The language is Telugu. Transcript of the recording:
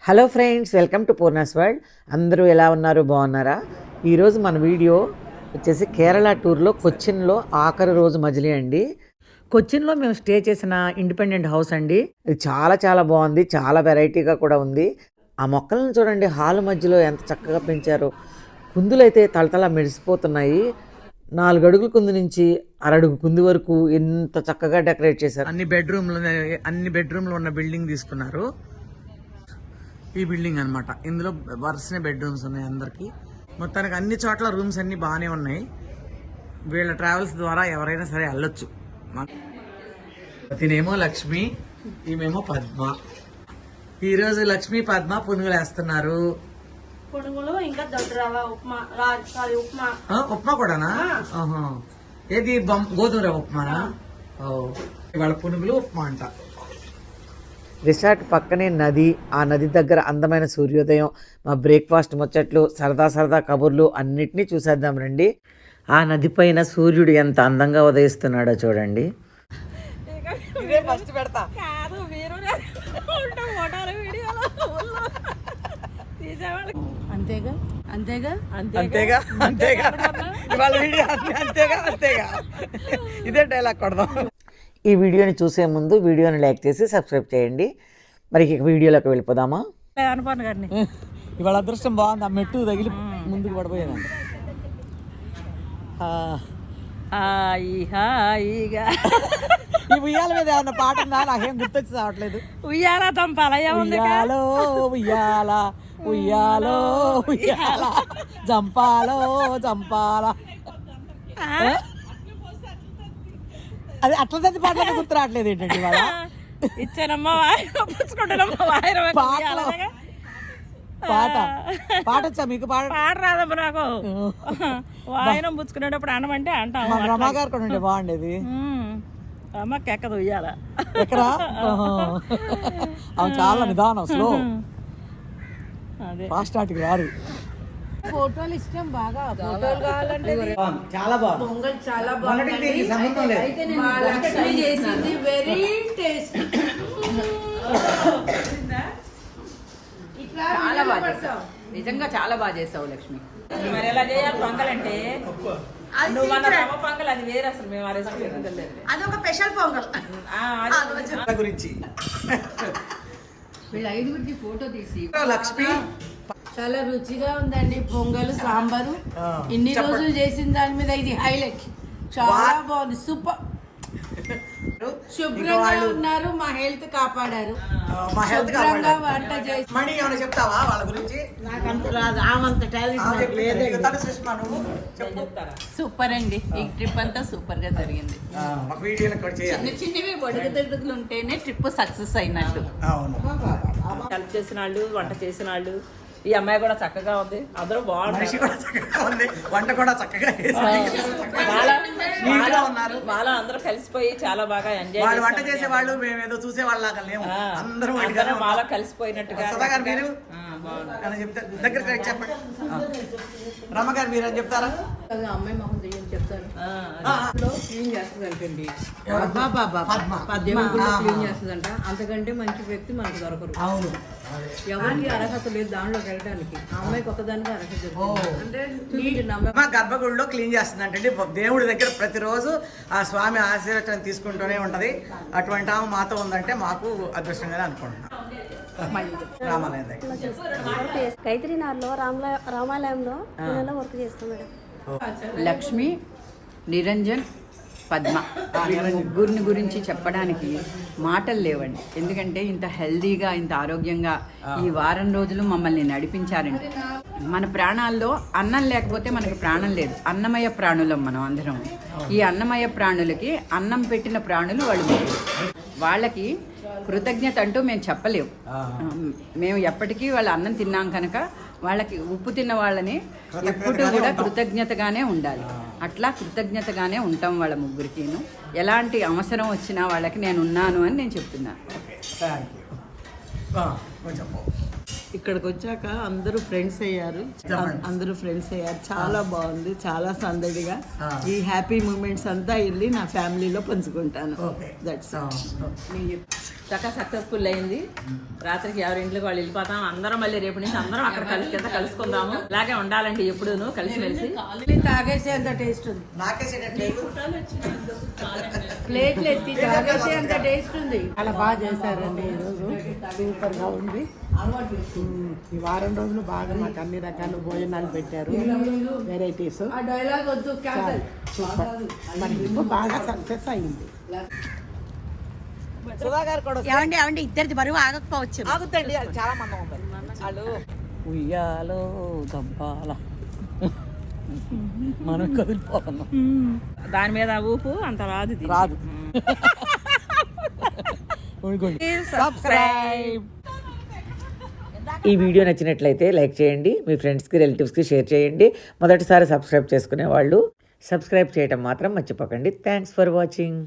Hello friends, welcome to Poorna's world. అందరూ ఎలా ఉన్నారు? బాగున్నారా? ఈరోజు మన వీడియో వచ్చేసి కేరళ టూర్లో కొచ్చిన్లో ఆఖరి రోజు మజిలీ అండి. కొచ్చిన్లో మేము స్టే చేసిన ఇండిపెండెంట్ హౌస్ అండి. ఇది చాలా చాలా బాగుంది, చాలా వెరైటీగా కూడా ఉంది. ఆ మొక్కలను చూడండి, హాల్ మధ్యలో ఎంత చక్కగా పెంచారో. కుందులు అయితే తలతల మెరిసిపోతున్నాయి. 4 అడుగుల కుందు నుంచి 6 అడుగు కుందు వరకు ఎంత చక్కగా డెకరేట్ చేశారు. అన్ని బెడ్రూమ్లు ఉన్న బిల్డింగ్ తీసుకున్నారు. ఈ బిల్డింగ్ అనమాట. ఇందులో వరుసనే బెడ్రూమ్స్ ఉన్నాయి అందరికి. మొత్తానికి అన్ని చోట్ల రూమ్స్ అన్ని బాగానే ఉన్నాయి. వీళ్ళ ట్రావెల్స్ ద్వారా ఎవరైనా సరే వెళ్ళొచ్చు. తినేమో లక్ష్మి, ఈమెమో పద్మ. ఈరోజు లక్ష్మి పద్మ పునుగులు వేస్తున్నారు. ఇంకా ఉప్మా కూడానా? ఏది గోధుమ రవ్వ ఉప్మానా? ఇవాళ పునుగులు ఉప్మా అంట. రిసార్ట్ పక్కనే నది, ఆ నది దగ్గర అందమైన సూర్యోదయం, మా బ్రేక్ఫాస్ట్ ముచ్చట్లు, సరదా సరదా కబుర్లు అన్నిటినీ చూసేద్దాం రండి. ఆ నది పైన సూర్యుడు ఎంత అందంగా ఉదయిస్తున్నాడో చూడండి. అంతేగా అంతేగా అంతేగా అంతేగా ఇవాళ వీడియో అంతేగా అంతేగా ఇదే డైలాగ్ కొడదాం. ఈ వీడియోని చూసే ముందు వీడియోని లైక్ చేసి సబ్స్క్రైబ్ చేయండి. మరి ఇక వీడియోలోకి వెళ్ళిపోదామా? అనుకోను గారిని ఇవాళ అదృష్టం బాగుంది. ఆ మెట్టు తగిలి ముందుకు పడిపోయాను. హాయిగా ఈ ఉయ్యాల మీద ఏమన్నా పాట ఉందా? నాకేం గుర్తొచ్చి రావట్లేదు. ఉయ్యాల తంపాలయ్యా ఉయ్యాలో ఉయ్యాల ఉయ్యాలో ఉయ్యాల జంపాలో జంపాల. అది అట్లా పాటలు గుర్తు రావట్లేదు ఏంటండి ఇవాళ. ఇచ్చానమ్మా పాట పాటొచ్చా మీకు? పాట రాదమ్మా నాకు. వాయనం పుచ్చుకునేటప్పుడు అనమంటే అంటాం. మన రమాగారు కూడా ఉండే బాగుండేది. అమ్మకి ఎక్కదు ఉయ్యాల. ఎక్కడా? అవి చాలా నిదానం, స్లో. ఫాస్ట్ స్టార్ట్కి రారు. ఫోటోలు ఇష్టం బాగా. ఫోటోలు కావాలంటే చాలా బాగుంది. పొంగల్ చాలా బాగుంది. మా లక్ష్మి చేసింది వెరీ టేస్టీ. చాలా బాగా చేస్తావు, నిజంగా చాలా బాగా చేస్తావు లక్ష్మి. మరి ఎలా చేయాలి పొంగల్ అంటే? నువ్వు మన రవ్వ పొంగల్ అది వేరే. అసలు మేము ఆ రెసిపీ అది ఒక స్పెషల్ పొంగల్ గురించి వీళ్ళ 5గురికి ఫోటో తీసి. లక్ష్మి చాలా రుచిగా ఉందండి పొంగల్, సాంబారు. ఇన్ని రోజులు చేసిన దాని మీద ఇది హైలైట్. చాలా బాగుంది, సూపర్. శుభ్రంగా ఉన్నారు, మా హెల్త్ కాపాడారు. శుభ్రంగా వంట చేసి. మణి ఏమైనా చెప్తావా వాళ్ళ గురించి? నాకంత రాదు, ఆమంత టాలెంట్ లేదు. సూపర్ అండి. ఈ ట్రిప్ అంతా సూపర్ గా జరిగింది. చిన్న చిన్నవి ఒడుగుదొడుగులు ఉంటేనే ట్రిప్ సక్సెస్ అయినట్టు. హెల్ప్ చేసిన వాళ్ళు, వంట చేసిన వాళ్ళు. ఈ అమ్మాయి కూడా చక్కగా ఉంది. అందరూ బాగుంది, వంట కూడా చక్కగా బాగా అందరూ కలిసిపోయి చాలా బాగా ఎంజాయ్. వంట చేసే వాళ్ళు మేమేదో చూసే వాళ్ళగా లేము. అందరూ బాగా కలిసిపోయినట్టుగా. మీరు దగ్గర చెప్పండి. రమ్మగారు మీరు అని చెప్తారా? అమ్మాయి మొహం దెయ్యం చెప్తారు. క్లీన్ చేస్తుందంటండి, క్లీన్ చేస్తుందంట. అంతకంటే మంచి వ్యక్తి మనకు దొరకరు. అవును, ఎవరికి అర్హత లేదు దాంట్లోకి వెళ్ళడానికి. ఆ అమ్మాయికి ఒకదానికి అర్హత. మా గర్భగుడిలో క్లీన్ చేస్తుందంటే దేవుడి దగ్గర ప్రతిరోజు ఆ స్వామి ఆశీర్వచనం తీసుకుంటూనే ఉంటది. అటువంటి ఆమె మాతో ఉందంటే మాకు అదృష్టంగానే అనుకుంటున్నాం. రామాలయం దగ్గర కైత్రినార్లో రామాలయంలో వర్క్ చేస్తాం మేడం. లక్ష్మి, నిరంజన్, పద్మ, ముగ్గురిని గురించి చెప్పడానికి మాటలు లేవండి. ఎందుకంటే ఇంత హెల్దీగా, ఇంత ఆరోగ్యంగా ఈ వారం రోజులు మమ్మల్ని నడిపించారండి. మన ప్రాణాల్లో అన్నం లేకపోతే మనకి ప్రాణం లేదు. అన్నమయ ప్రాణులం మనం అందరం. ఈ అన్నమయ ప్రాణులకి అన్నం పెట్టిన ప్రాణులు వాళ్ళు. వాళ్ళకి కృతజ్ఞత అంటూ మేము చెప్పలేము. మేము ఎప్పటికీ వాళ్ళ అన్నం తిన్నాం కనుక వాళ్ళకి ఉప్పు తిన్న వాళ్ళని ఎప్పుడు కూడా కృతజ్ఞతగానే ఉండాలి. అట్లా కృతజ్ఞతగానే ఉంటాం వాళ్ళ ముగ్గురికిను. ఎలాంటి అవసరం వచ్చినా వాళ్ళకి నేను ఉన్నాను అని నేను చెప్తున్నాను. ఇక్కడికి వచ్చాక అందరూ ఫ్రెండ్స్ అయ్యారు. చాలా బాగుంది, చాలా సందడిగా. ఈ హ్యాపీ మూమెంట్స్ అంతా వెళ్ళి నా ఫ్యామిలీలో పంచుకుంటాను. దట్స్ చక్కగా సక్సెస్ఫుల్ అయింది. రాత్రికి ఎవరి ఇంట్లోకి వాళ్ళు వెళ్ళిపోతాం. అందరం మళ్ళీ రేపు నుంచి అందరం అక్కడ కింద కలుసుకుందాము. ఇలాగే ఉండాలండి ఎప్పుడూను కలిసిమెలిసి. తాగేసేంత టేస్ట్ ఉంది. ప్లేట్లు ఎత్తి తాగేసేంత టేస్ట్ ఉంది. చాలా బాగా చేశారండి ఈరోజు, సూపర్గా ఉంది. ఈ వారం రోజులు బాగా మాకు అన్ని రకాల భోజనాలు పెట్టారు, వెరైటీస్. ఆ డైలాగ్ వద్దు, క్యాన్సల్. సూపర్. మరి ఇంకో బాగా సక్సెస్ అయింది. ఏమండి ఇద్దరిది బరువు ఆగకపోవచ్చు. ఆగుతండి, అది చాలా మంది ఉంది. వాళ్ళు ఉయ్యాలో దబ్బాల మనం కదిలిపోతున్నాం. దాని మీద ఊపు అంత రాదు రాదు. సబ్స్క్రైబ్. ఈ వీడియో నచ్చినట్లయితే లైక్ చేయండి, మీ ఫ్రెండ్స్కి రిలేటివ్స్కి షేర్ చేయండి. మొదటిసారి సబ్స్క్రైబ్ చేసుకునే వాళ్ళు సబ్స్క్రైబ్ చేయడం మాత్రం మర్చిపోకండి. Thanks for watching.